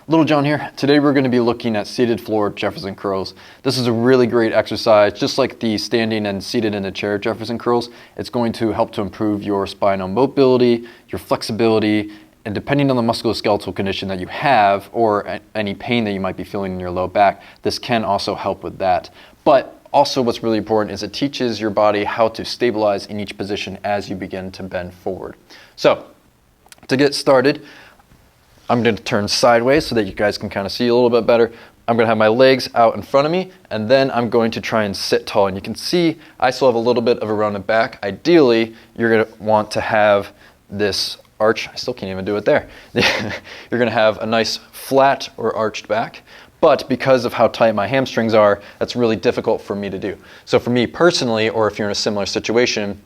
Little John here. Today we're going to be looking at seated floor Jefferson curls. This is a really great exercise, just like the standing and seated in a chair Jefferson curls. It's going to help to improve your spinal mobility, your flexibility, and depending on the musculoskeletal condition that you have or any pain that you might be feeling in your low back, this can also help with that. But also what's really important is it teaches your body how to stabilize in each position as you begin to bend forward. So to get started, I'm going to turn sideways so that you guys can kind of see a little bit better. I'm going to have my legs out in front of me, and then I'm going to try and sit tall. And you can see I still have a little bit of a rounded back. Ideally, you're going to want to have this arch. I still can't even do it there. You're going to have a nice flat or arched back. But because of how tight my hamstrings are, that's really difficult for me to do. So for me personally, or if you're in a similar situation,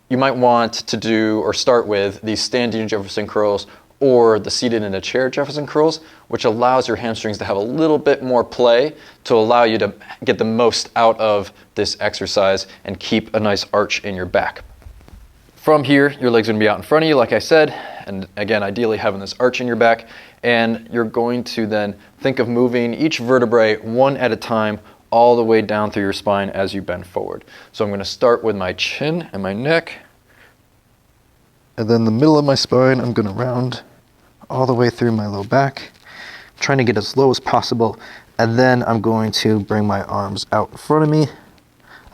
you might want to do or start with these standing Jefferson curls or the seated in a chair Jefferson curls, which allows your hamstrings to have a little bit more play to allow you to get the most out of this exercise and keep a nice arch in your back. From here, your legs are going to be out in front of you, like I said, and again, ideally having this arch in your back, and you're going to then think of moving each vertebrae one at a time all the way down through your spine as you bend forward. So I'm going to start with my chin and my neck, and then the middle of my spine, I'm going to round all the way through my low back, trying to get as low as possible. And then I'm going to bring my arms out in front of me.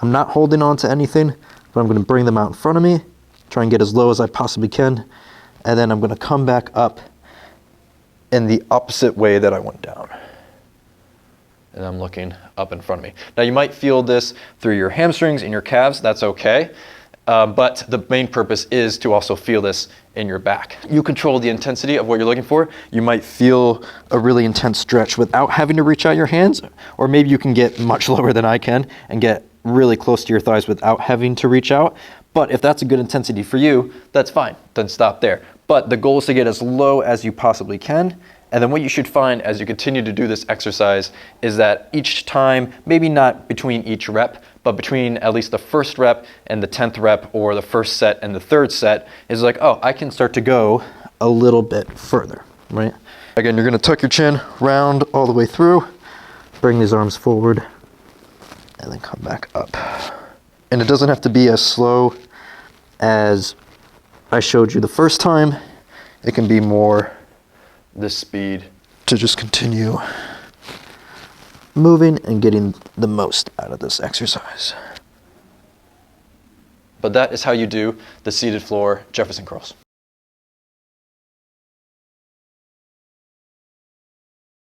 I'm not holding on to anything, but I'm going to bring them out in front of me, try and get as low as I possibly can. And then I'm going to come back up in the opposite way that I went down. And I'm looking up in front of me. Now you might feel this through your hamstrings and your calves. That's okay. But the main purpose is to also feel this in your back. You control the intensity of what you're looking for. You might feel a really intense stretch without having to reach out your hands, or maybe you can get much lower than I can and get really close to your thighs without having to reach out. But if that's a good intensity for you, that's fine. Then stop there. But the goal is to get as low as you possibly can. And then what you should find as you continue to do this exercise is that each time, maybe not between each rep, but between at least the first rep and the 10th rep, or the first set and the third set, is like, oh, I can start to go a little bit further, right? Again, you're gonna tuck your chin, round all the way through, bring these arms forward, and then come back up. And it doesn't have to be as slow as I showed you the first time. It can be more this speed to just continue moving and getting the most out of this exercise. But that is how you do the seated floor Jefferson curls.